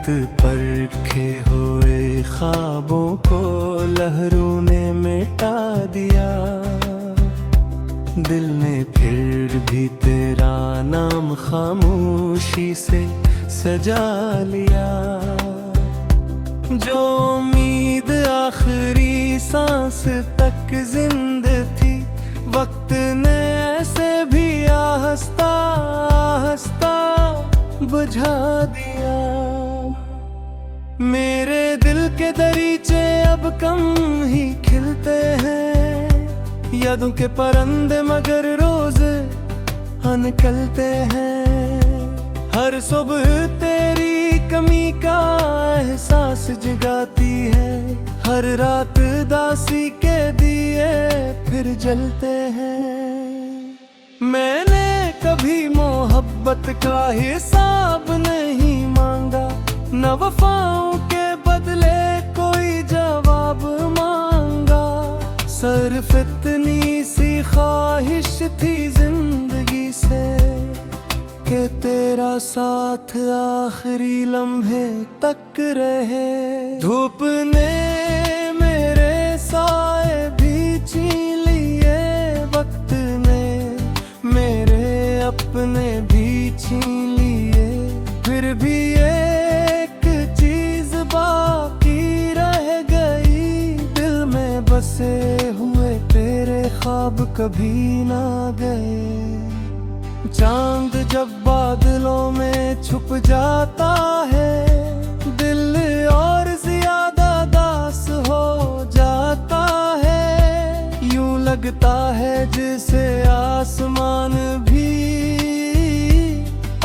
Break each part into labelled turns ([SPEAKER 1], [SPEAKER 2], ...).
[SPEAKER 1] परखे हुए ख्वाबों को लहरों ने मिटा दिया। दिल ने फिर भी तेरा नाम खामोशी से सजा लिया। जो उम्मीद आखिरी सांस तक जिंदा थी, वक्त ने ऐसे भी आहिस्ता आहिस्ता बुझा दिया। मेरे दिल के दरीचे अब कम ही खिलते हैं, यादों के परंदे मगर रोज निकलते हैं। हर सुबह तेरी कमी का एहसास जगाती है, हर रात दासी के दिए फिर जलते हैं। मैंने कभी मोहब्बत का हिसाब नहीं मांगा, न वफाओं के बदले कोई जवाब मांगा। सिर्फ इतनी सी ख्वाहिश थी जिंदगी से कि तेरा साथ आखिरी लम्हे तक रहे। धूप ने मेरे साए भी छीन लिए, वक्त ने मेरे अपने भी छीन लिए। फिर भी एक चीज बाकी रह गई, दिल में बसे हुए तेरे ख्वाब कभी ना गए। चांद जब बादलों में छुप जाता है, दिल और ज्यादा दास हो जाता है। यूं लगता है जैसे आसमान भी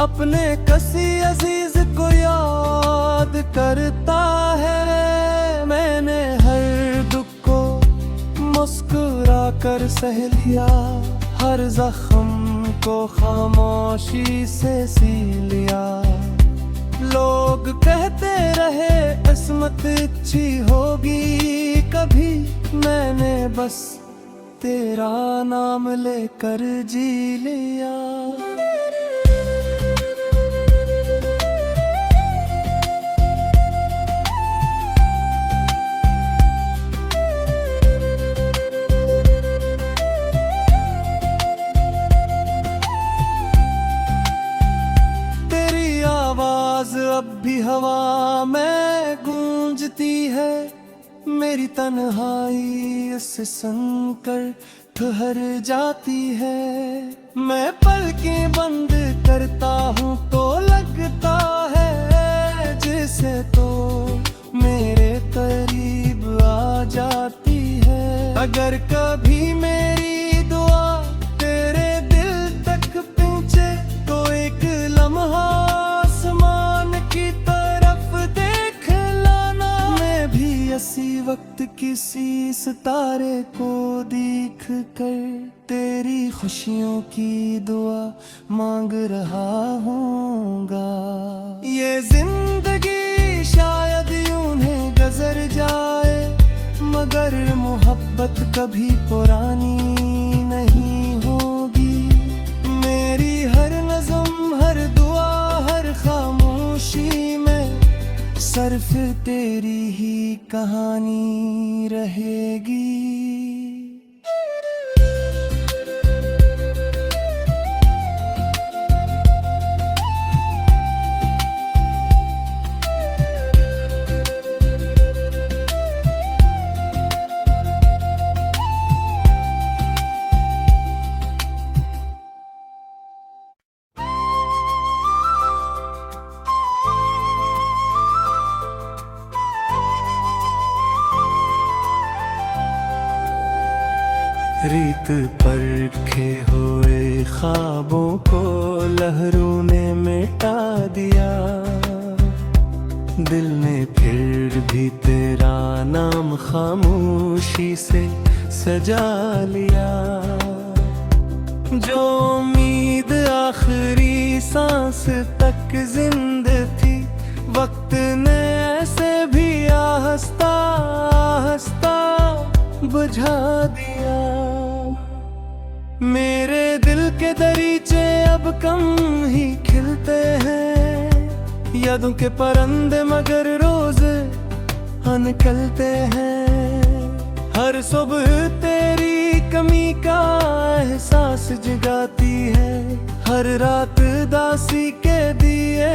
[SPEAKER 1] अपने किसी अजीज को याद करता है। मैंने हर दुख को मुस्कुरा कर सह लिया, हर जख्म को खामोशी से सी लिया। लोग कहते रहे किस्मत अच्छी होगी कभी, मैंने बस तेरा नाम लेकर जी लिया। अब भी हवा में गूंजती है, मेरी तन्हाई उससे सुनकर ठहर जाती है। मैं पलकें बंद करता हूँ तो लगता है जैसे तो मेरे करीब आ जाती है। अगर कभी मेरी दुआ तेरे दिल तक पहुँचे तो एक लम्हा की तरफ देख लाना। मैं भी इसी वक्त किसी सितारे को देख कर तेरी खुशियों की दुआ मांग रहा हूँगा। ये जिंदगी शायद यूं ही गुजर जाए, मगर मोहब्बत कभी पुरानी नहीं होगी। मेरी हर नज़म, हर दुआ, हर खामोशी में सिर्फ तेरी ही कहानी रहेगी। रीत परखे हुए ख्वाबों को लहरों ने मिटा दिया। दिल ने फिर भी तेरा नाम खामोशी से सजा लिया। जो उम्मीद आखिरी सांस तक जिंदा थी, वक्त ने ऐसे भी आहिस्ता आहिस्ता बुझा दिया। मेरे दिल के दरीचे अब कम ही खिलते हैं, यादों के परंदे मगर रोज निकलते हैं। हर सुबह तेरी कमी का एहसास जगाती है। हर रात दासी के दिए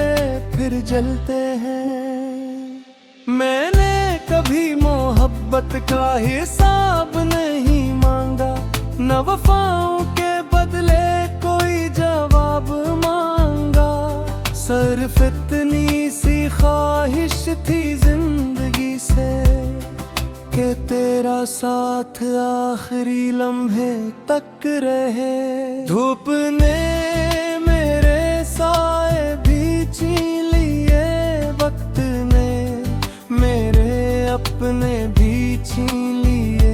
[SPEAKER 1] फिर जलते हैं। मैंने कभी मोहब्बत का हिसाब नहीं मांगा, न वफाओं के बदले कोई जवाब मांगा। सिर्फ इतनी सी ख्वाहिश थी जिंदगी से कि तेरा साथ आखिरी लम्हे तक रहे। धूप ने मेरे साए भी छीन लिए, वक्त ने मेरे अपने भी छीन लिए।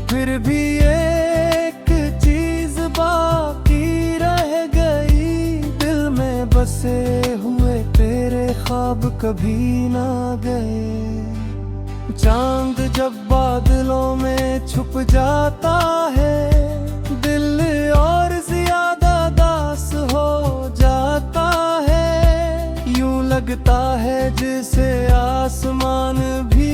[SPEAKER 1] फिर भी एक चीज बाकी रह गई, दिल में बसे हुए तेरे ख्वाब कभी ना गए। चांद जब बादलों में छुप जाता है, दिल और ज्यादा दास हो जाता है। यूं लगता है जैसे आसमान भी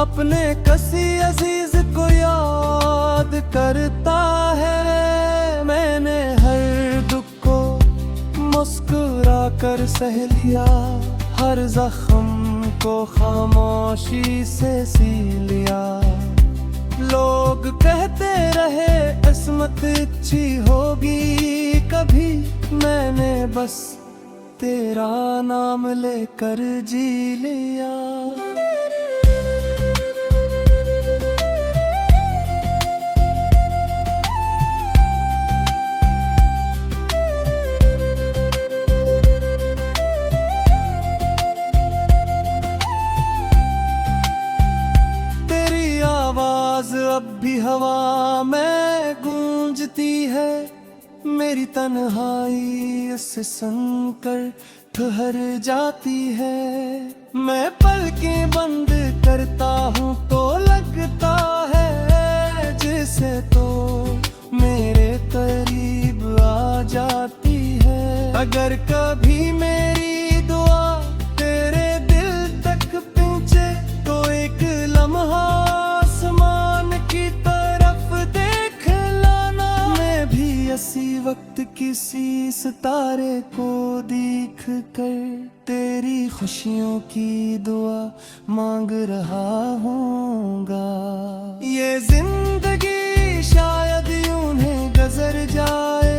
[SPEAKER 1] अपने किसी अजीज को याद करता है। मैंने हर दुख को मुस्कुरा कर सह लिया, हर जख्म को खामोशी से सी लिया। लोग कहते रहे किस्मत अच्छी होगी कभी, मैंने बस तेरा नाम लेकर जी लिया। अब भी हवा में गूंजती है, मेरी तन्हाई उससे सुनकर ठहर जाती है। मैं पलकें बंद करता हूँ तो लगता है जैसे तो मेरे करीब आ जाती है। अगर कभी मेरी दुआ तेरे दिल तक पहुँचे तो एक लम्हा की तरफ देख लाना। मैं भी इसी वक्त किसी सितारे को देख कर तेरी खुशियों की दुआ मांग रहा हूँगा। ये जिंदगी शायद यूं ही गुजर जाए,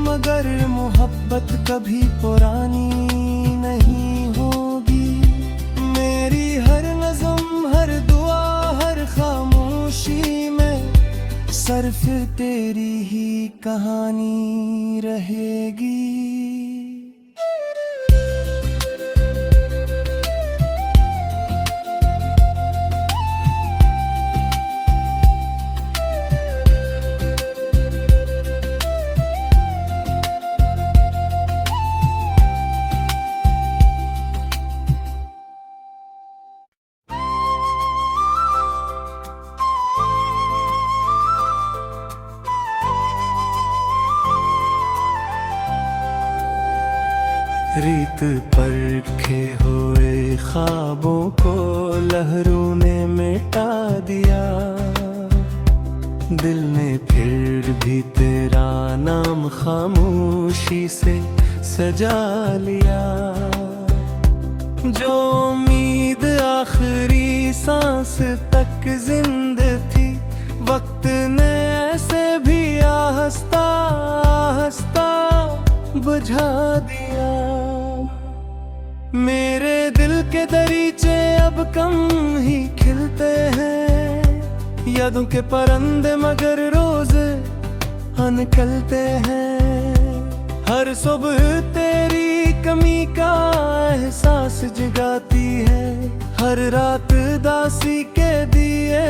[SPEAKER 1] मगर मोहब्बत कभी पुरानी नहीं होगी। मेरी हर नज़्म, हर दुआ, हर खामोशी में सिर्फ तेरी ही कहानी रहेगी। रीत परखे हुए ख्वाबों को लहरों ने मिटा दिया। दिल ने फिर भी तेरा नाम खामोशी से सजा लिया। जो उम्मीद आखिरी सांस तक जिंदा थी, वक्त ने ऐसे भी आहिस्ता आहिस्ता बुझा दिया। मेरे दिल के दरीचे अब कम ही खिलते हैं। यादों के परंदे मगर रोज निकलते हैं। हर सुबह तेरी कमी का एहसास जगाती है। हर रात दासी के दिए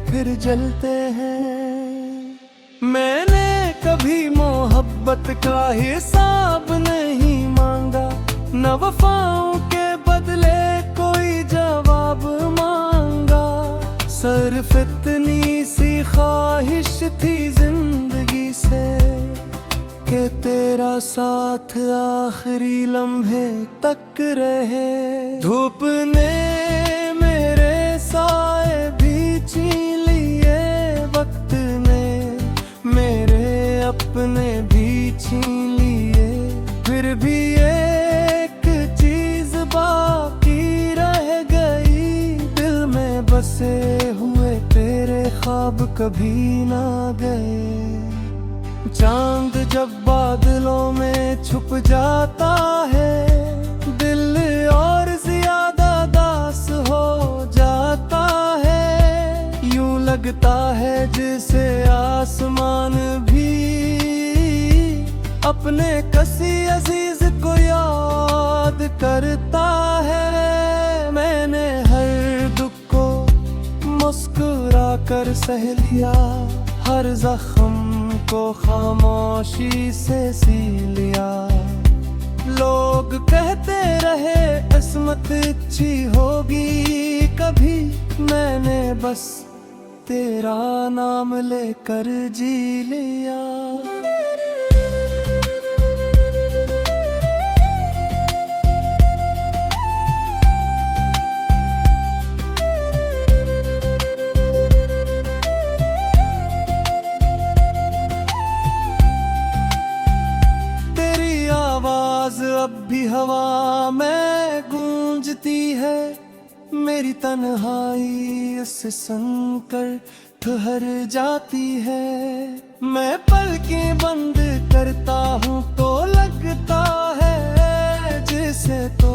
[SPEAKER 1] फिर जलते हैं। मैंने कभी मोहब्बत का हिसाब नहीं मांगा, न वफाओं के बदले कोई जवाब मांगा। सिर्फ इतनी सी ख्वाहिश थी जिंदगी से कि के तेरा साथ आखिरी लम्हे तक रहे। धूप ने मेरे साए भी छीन लिए, वक्त ने मेरे अपने भी छीन लिए। फिर भी एक चीज बाकी रह गई, दिल में बसे हुए तेरे ख्वाब कभी ना गए। चांद जब बादलों में छुप जाता है, दिल और ज्यादा दास हो जाता है। यूं लगता है जैसे आसमान भी अपने किसी अजीज को याद करता है। मैंने हर दुख को मुस्कुरा कर सह लिया, हर जख्म को खामोशी से सी लिया। लोग कहते रहे किस्मत अच्छी होगी कभी, मैंने बस तेरा नाम लेकर जी लिया। अब भी हवा में गूंजती है, मेरी तन्हाई उससे सुनकर ठहर जाती है। मैं पलकें बंद करता हूँ तो लगता है जैसे तो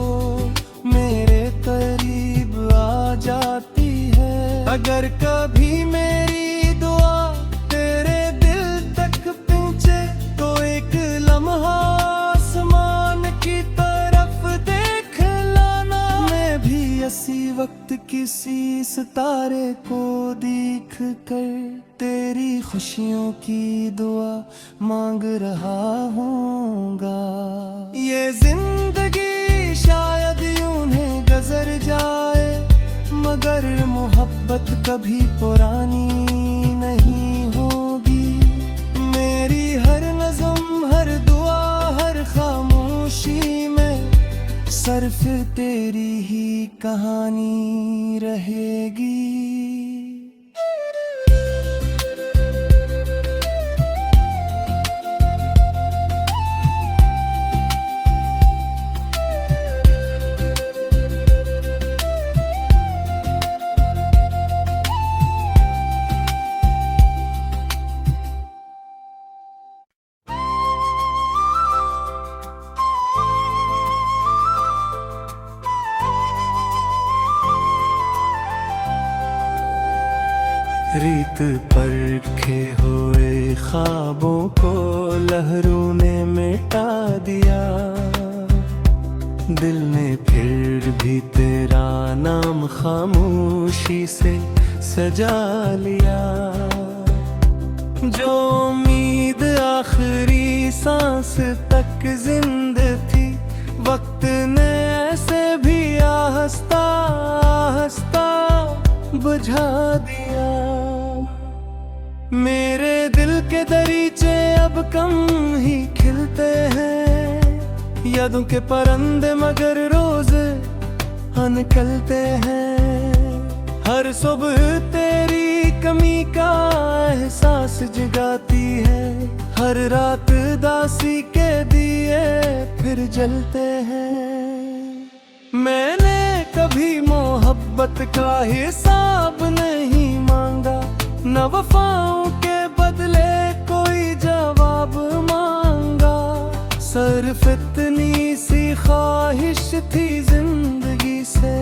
[SPEAKER 1] मेरे करीब आ जाती है। अगर कभी मेरी दुआ तेरे दिल तक पहुँचे तो एक लम्हा इसी वक्त किसी सितारे को देख कर तेरी खुशियों की दुआ मांग रहा हूँगा। ये जिंदगी शायद यूं ही गुजर जाए, मगर मोहब्बत कभी पुरानी नहीं होगी। मेरी हर नज़्म, हर दुआ, हर खामोशी में सिर्फ तेरी ही कहानी रहेगी। रीत परखे हुए ख्वाबों को लहरों ने मिटा दिया, दिल ने फिर भी तेरा नाम खामोशी से सजा लिया। जो उम्मीद आखिरी सांस तक जिंदा थी, वक्त ने ऐसे भी आहिस्ता आहिस्ता बुझा दिया। मेरे दिल के दरीचे अब कम ही खिलते हैं, यादों के परंदे मगर रोज निकलते हैं। हर सुबह तेरी कमी का एहसास जगाती है, हर रात दासी के दिए फिर जलते हैं। मैंने कभी मोहब्बत का हिसाब नहीं मांगा, न वफाओं के बदले कोई जवाब मांगा। सिर्फ इतनी सी ख्वाहिश थी जिंदगी से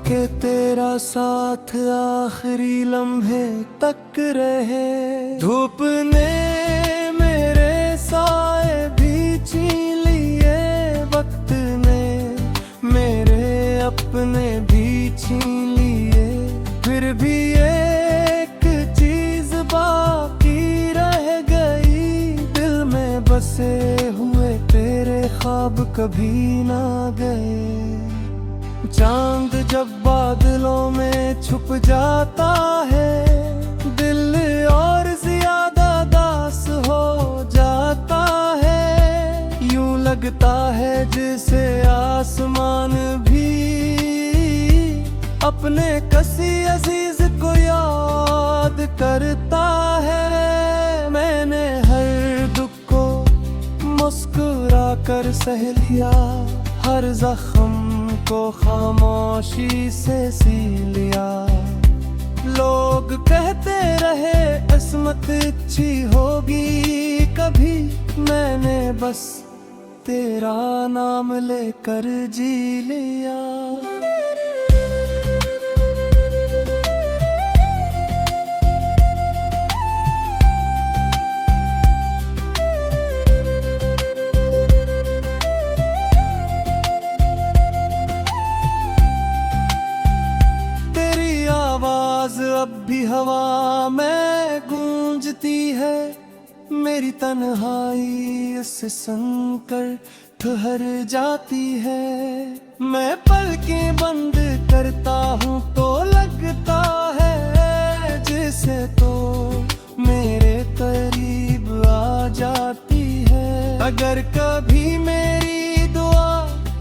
[SPEAKER 1] कि तेरा साथ आखिरी लम्हे तक रहे। धूप ने मेरे साए भी छीन लिए, वक्त ने मेरे अपने भी छीन लिए। फिर भी एक चीज बाकी रह गई, दिल में बसे हुए तेरे ख्वाब कभी ना गए। चांद जब बादलों में छुप जाता है, दिल और ज्यादा दास हो जाता अपने किसी अजीज को याद करता है। मैंने हर दुख को मुस्कुरा कर सह लिया, हर जख्म को खामोशी से सी लिया। लोग कहते रहे किस्मत अच्छी होगी कभी, मैंने बस तेरा नाम लेकर जी लिया। तेरी आवाज अब भी हवा में गूंजती है, मेरी तन्हाई उससे सुनकर ठहर जाती है। मैं पलकें बंद करता हूँ तो लगता है जैसे तो मेरे करीब आ जाती है। अगर कभी मेरी दुआ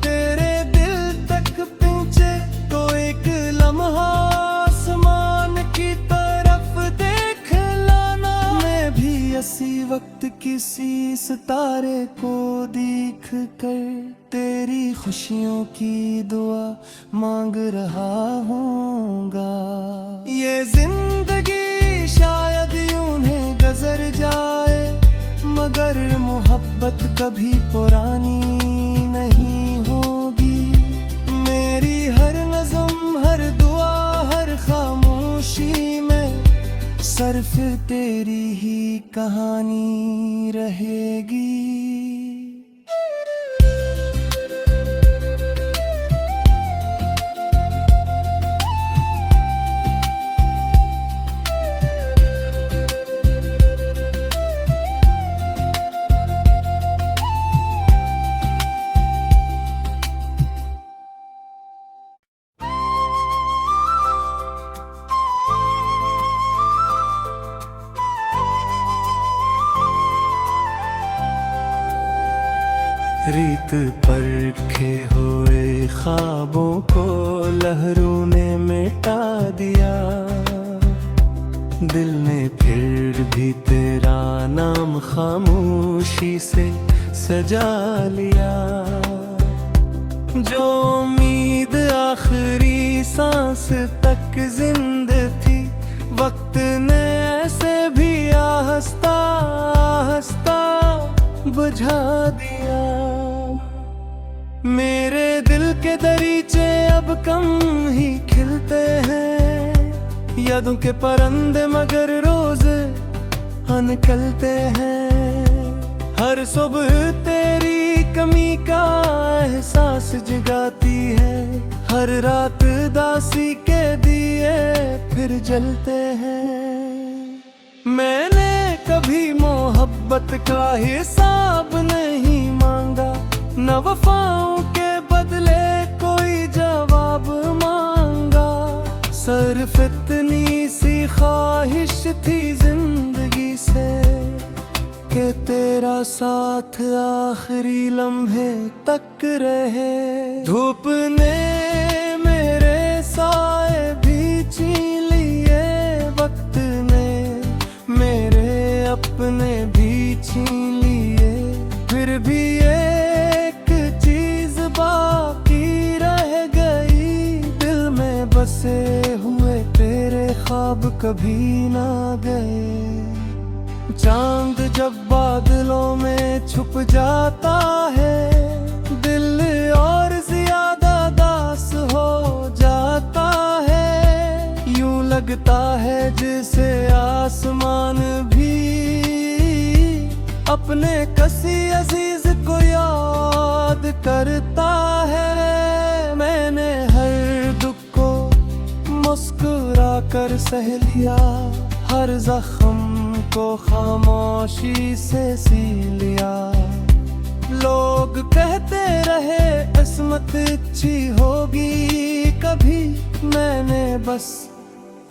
[SPEAKER 1] तेरे दिल तक पहुँचे तो एक लम्हा आसमान की तरफ देख लाना। मैं भी इसी वक्त किसी सितारे को देख कर तेरी खुशियों की दुआ मांग रहा हूँगा। ये जिंदगी शायद यूं ही गुजर जाए, मगर मोहब्बत कभी पुरानी नहीं होगी। मेरी हर नज़म, हर दुआ, हर खामोशी में सिर्फ तेरी ही कहानी रहेगी। रीत परखे हुए ख्वाबों को लहरों ने मिटा दिया, दिल ने फिर भी तेरा नाम खामोशी से सजा लिया। जो उम्मीद आखिरी सांस तक जिंदा थी, वक्त ने ऐसे भी आहिस्ता आहिस्ता बुझा दिया। मेरे दिल के दरीचे अब कम ही खिलते हैं, यादों के परंदे मगर रोज निकलते हैं। हर सुबह तेरी कमी का एहसास जगाती है, हर रात दासी के दिए फिर जलते हैं। मैंने कभी मोहब्बत का हिसाब नहीं मांगा, न वफाओं के बदले कोई जवाब मांगा। सिर्फ इतनी सी ख्वाहिश थी जिंदगी से कि तेरा साथ आखिरी लम्हे तक रहे। धूप ने मेरे साए भी छीन लिए, वक्त ने मेरे अपने भी छीन लिए, फिर भी एक चीज बाकी रह गई, दिल में बसे हुए तेरे ख्वाब कभी ना गए। चांद जब बादलों में छुप जाता है, दिल और ज्यादा दास हो जाता है। यूं लगता है जैसे आसमान भी अपने किसी अजीज को याद करता है। मैंने हर दुख को मुस्कुरा कर सह लिया, हर जख्म को खामोशी से सी लिया। लोग कहते रहे किस्मत अच्छी होगी कभी, मैंने बस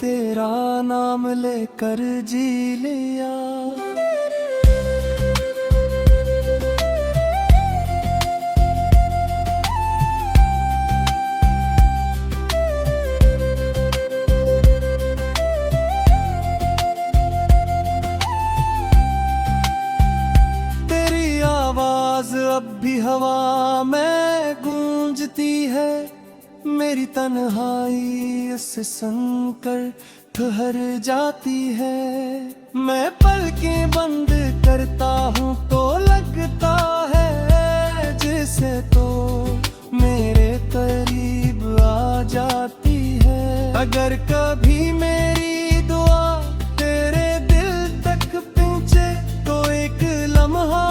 [SPEAKER 1] तेरा नाम लेकर जी लिया। मेरी तन्हाई उससे सुनकर ठहर जाती है। मैं पलकें बंद करता हूँ तो लगता है जैसे तो मेरे करीब आ जाती है। अगर कभी मेरी दुआ तेरे दिल तक पहुँचे तो एक लम्हा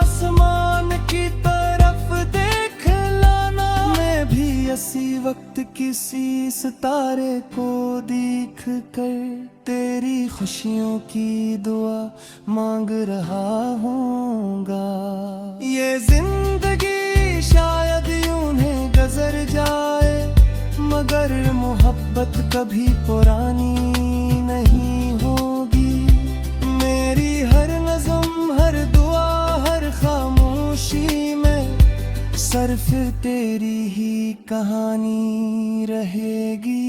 [SPEAKER 1] आसमान की तरफ देख लाना। मैं भी इसी वक्त किसी सितारे को देख कर तेरी खुशियों की दुआ मांग रहा हूँगा। ये जिंदगी शायद यूं ही गुजर जाए मगर मोहब्बत कभी पुरानी नहीं होगी। मेरी हर नज़्म हर दुआ हर खामोशी में सिर्फ तेरी ही कहानी रहेगी।